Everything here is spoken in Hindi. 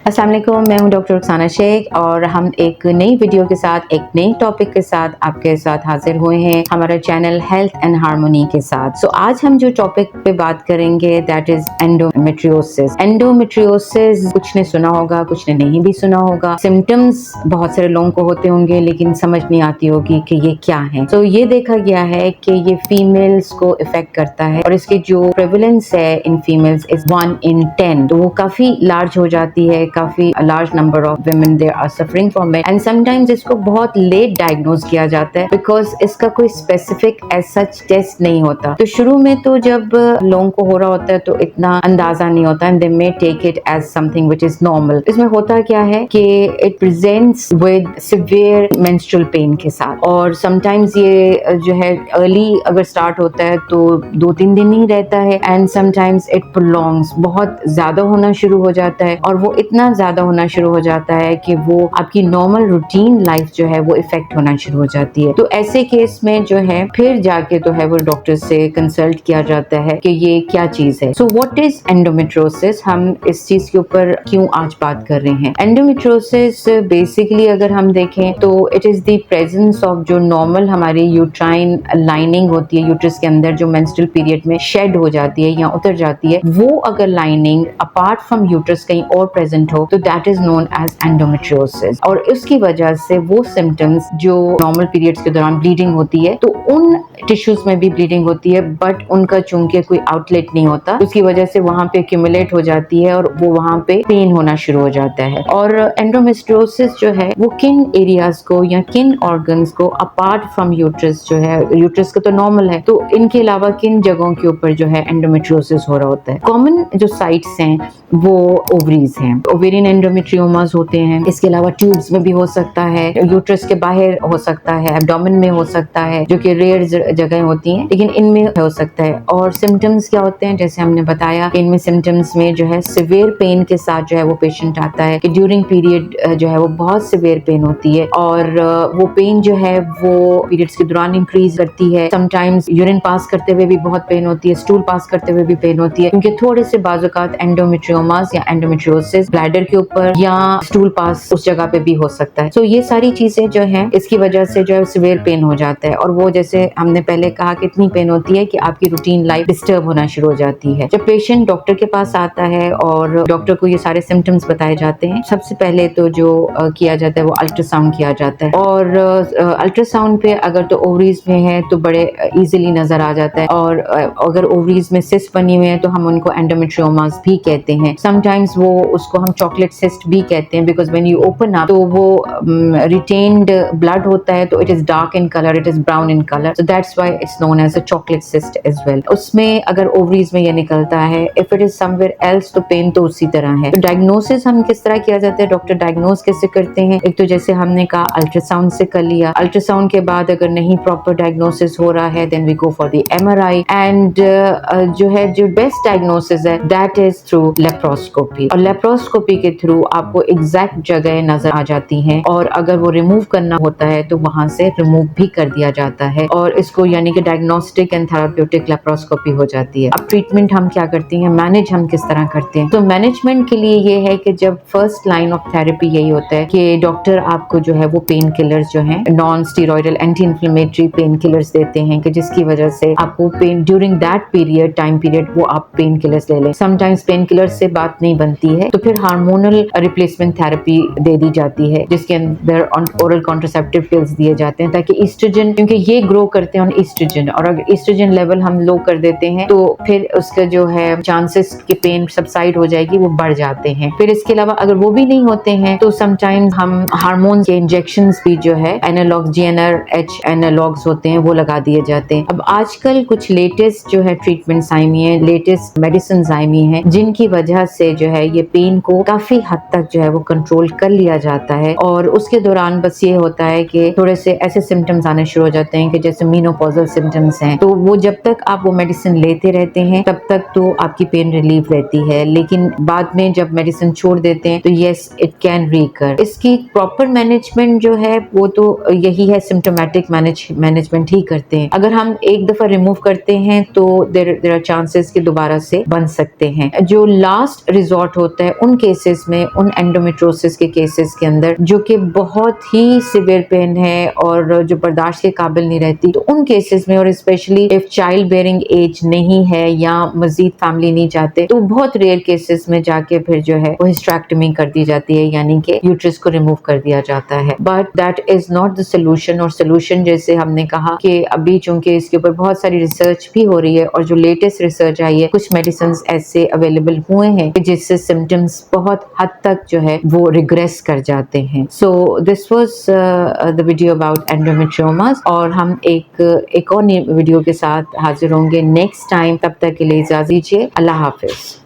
अस्सलाम वालेकुम, मैं हूं डॉक्टर रुखसाना शेख और हम एक नई वीडियो के साथ एक नए टॉपिक के साथ आपके साथ हाजिर हुए हैं हमारा चैनल हेल्थ एंड हार्मोनी के साथ। सो आज हम जो टॉपिक पे बात करेंगे दैट इज एंडोमेट्रियोसिस। एंडोमेट्रियोसिस कुछ ने सुना होगा, कुछ ने नहीं भी सुना होगा। सिम्टम्स बहुत सारे लोगों को होते होंगे लेकिन समझ नहीं आती होगी कि ये क्या है। तो ये देखा गया है कि ये फीमेल्स को इफेक्ट करता है और इसकी जो प्रेवलेंस है इन फीमेल्स इज 1 in 10, तो वो काफी लार्ज हो जाती है। काफी large number of women they are suffering from it and sometimes इसको बहुत लेट डायग्नोज किया जाता है बिकॉज इसका कोई स्पेसिफिक एज सच टेस्ट नहीं होता। तो शुरू में तो जब लोगों को हो रहा होता है तो इतना अंदाजा नहीं होता and they may take it as something which is normal. इसमें होता क्या है कि it presents with severe menstrual pain के साथ और समटाइम्स ये जो है अर्ली अगर स्टार्ट होता है तो 2-3 दिन ही रहता है एंड समटाइम्स इट प्रोलॉन्ग्स, बहुत ज्यादा होना शुरू हो जाता है और वो इतना ज्यादा होना शुरू हो जाता है कि वो आपकी नॉर्मल रूटीन लाइफ जो है वो इफेक्ट होना शुरू हो जाती है। तो ऐसे केस में जो है फिर जाके तो है वो डॉक्टर से कंसल्ट किया जाता है कि ये क्या चीज है। सो व्हाट इज एंडोमेट्रियोसिस, हम इस चीज के ऊपर क्यों आज बात कर रहे हैं। एंडोमेट्रियोसिस बेसिकली अगर हम देखें तो it is the presence of जो नॉर्मल हमारी यूट्राइन लाइनिंग होती है यूट्रस के अंदर जो मेंस्ट्रुअल पीरियड में शेड हो जाती है या उतर जाती है, वो अगर लाइनिंग अपार्ट फ्रॉम यूट्रस कहीं और प्रेजेंट हो तो that is known as endometriosis. और उसकी वजह से वो सिम्टम्स जो नॉर्मल पीरियड्स के दौरान ब्लीडिंग होती है तो उन टिश्यूज में भी ब्लीडिंग होती है बट उनका चूंकि कोई आउटलेट नहीं होता उसकी वजह से वहां पे एक्यूमुलेट हो जाती है और वो वहां पे पेन होना शुरू हो जाता है। और एंडोमेट्रियोसिस जो है वो किन एरियाज को या किन ऑर्गन्स को अपार्ट फ्रॉम यूट्रस जो है, यूट्रस का तो नॉर्मल है, तो इनके अलावा किन जगहों के ऊपर जो है एंडोमेट्रियोसिस हो रहा होता है। कॉमन जो साइट्स हैं वो ओवरीज हैं, ओवेरियन एंडोमेट्रियोमास होते हैं। इसके अलावा ट्यूब्स में भी हो सकता है, यूट्रस के बाहर हो सकता है, एब्डोमेन में हो सकता है जो कि रेयर जगह होती हैं लेकिन इनमें हो सकता है। और सिम्टम्स क्या होते हैं, जैसे हमने बताया इनमें सिम्टम्स में जो है सिवियर पेन के साथ जो है वो पेशेंट आता है कि ड्यूरिंग पीरियड जो है वो बहुत सिवियर पेन होती है और वो पेन जो है वो पीरियड्स के दौरान इंक्रीज करती है। समटाइम्स यूरिन पास करते हुए भी बहुत पेन होती है, स्टूल पास करते हुए भी पेन होती है क्योंकि थोड़े से बाजुकात एंडोमेट्रियोमास या एंडोमेट्रियोसिस ब्लैडर के ऊपर या स्टूल पास उस जगह पे भी हो सकता है। तो ये सारी चीजें जो है इसकी वजह से जो है सिवियर पेन हो जाता है और वो जैसे हमने पहले कहा कि इतनी पेन होती है कि आपकी रूटीन लाइफ डिस्टर्ब होना शुरू हो जाती है। जब पेशेंट डॉक्टर के पास आता है और डॉक्टर को ये सारे सिम्टम्स बताए जाते हैं, सबसे पहले तो जो किया जाता है वो अल्ट्रासाउंड किया जाता है और अल्ट्रासाउंड पे अगर तो ओवरीज में है तो बड़े इजीली नजर आ जाता है और अगर ओवरीज में सिस्ट बनी हुई है तो हम उनको एंडोमेट्रियोमास भी कहते हैं। समटाइम्स वो उसको हम चॉकलेट सिस्ट भी कहते हैं because when you open up तो वो रिटेन्ड ब्लड होता है तो it is dark in colour, it is brown in colour, so that's why it's known as a chocolate cyst as well. उसमें अगर ओवरीज में ये निकलता है, if it is somewhere else तो पेन तो उसी तरह है। तो डायग्नोसिस हम किस तरह किया जाता है, डॉक्टर डायग्नोज कैसे करते हैं। एक तो जैसे हमने कहा अल्ट्रासाउंड से कर लिया, अल्ट्रासाउंड के बाद अगर नहीं प्रॉपर डायग्नोसिस हो रहा है then we go for the MRI and जो है जो बेस्ट डायग्नोसिस है दैट इज थ्रू लेप्रोस्कोपी। और लेप्रोस्कोपी के थ्रू आपको एग्जैक्ट जगह नजर आ जाती हैं और अगर वो रिमूव करना होता है तो वहां से रिमूव भी कर दिया जाता है और इसको यानी कि डायग्नोस्टिक एंड थेराप्यूटिक लेप्रोस्कोपी हो जाती है। अब ट्रीटमेंट हम क्या करते हैं, मैनेज हम किस तरह करते हैं। तो मैनेजमेंट के लिए ये है कि जब फर्स्ट लाइन ऑफ थेरेपी यही होता है कि डॉक्टर आपको जो है वो पेन किलर्स जो है non steroidal anti inflammatory pain killers देते हैं कि जिसकी वजह से आपको pen during that period time period वो आप पेन किलर्स ले लें। समटाइम्स पेन किलर्स से बात नहीं बनती है तो फिर हार्मोनल रिप्लेसमेंट थेरेपी दे दी जाती है जिसके अंदर ओरल कॉन्ट्रासेप्टिव पिल्स दिए जाते हैं ताकि ईस्ट्रोजन, क्योंकि ये ग्रो करते हैं ऑन ईस्ट्रोजन और अगर ईस्ट्रोजन लेवल हम लो कर देते हैं तो फिर उसका जो है चांसेस कि पेन सबसाइड हो जाएगी वो बढ़ जाते हैं। फिर इसके अलावा अगर वो भी नहीं होते हैं तो समटाइम्स हम हार्मोन के इंजेक्शंस भी जो है एनालॉग GnRH एनालॉग्स होते हैं वो लगा दिए जाते हैं। अब आजकल कुछ लेटेस्ट जो है ट्रीटमेंट्स आई हुई हैं, लेटेस्ट मेडिसिन आई हुई हैं जिनकी वजह से जो है ये पेन को काफी हद तक जो है वो कंट्रोल कर लिया जाता है और उसके दौरान बस ये होता है कि थोड़े से ऐसे सिम्टम्स आने शुरू हो जाते हैं कि जैसे मेनोपॉजल सिम्टम्स हैं तो वो जब तक आप वो मेडिसिन लेते रहते हैं तब तक तो आपकी पेन रिलीफ रहती है लेकिन बाद में जब मेडिसिन छोड़ देते हैं तो यस इट कैन रीकर। इसकी प्रॉपर मैनेजमेंट जो है वो तो यही है, सिम्टोमेटिक मैनेजमेंट ही करते हैं। अगर हम एक दफा रिमूव करते हैं तो देयर आर चांसेस कि दोबारा से बन सकते हैं। जो लास्ट रिजॉर्ट होता है उन केस केसेस में, उन एंडोमेट्रोसिस के केसेस के अंदर जो कि बहुत ही सिवियर पेन है और जो बर्दाश्त के काबिल नहीं रहती, तो उन केसेस में, और specially if child bearing age नहीं है या मजीद फैमिली नहीं चाहते, तो बहुत रेयर केसेस में जाके फिर जो है वो हिस्टेरेक्टमी कर दी जाती है, यानी कि यूट्रस को रिमूव कर दिया जाता है। But that is not the solution. और सोल्यूशन जैसे हमने कहा कि अभी चूंकि इसके ऊपर बहुत सारी रिसर्च भी हो रही है और जो लेटेस्ट रिसर्च आई है, कुछ मेडिसिन ऐसे अवेलेबल हुए हैं जिससे सिम्टम्स बहुत हद तक जो है वो रिग्रेस कर जाते हैं। So this was the video about endometriomas, और हम एक और वीडियो के साथ हाजिर होंगे नेक्स्ट टाइम। तब तक के लिए इजाजत दीजिए। अल्लाह हाफिज।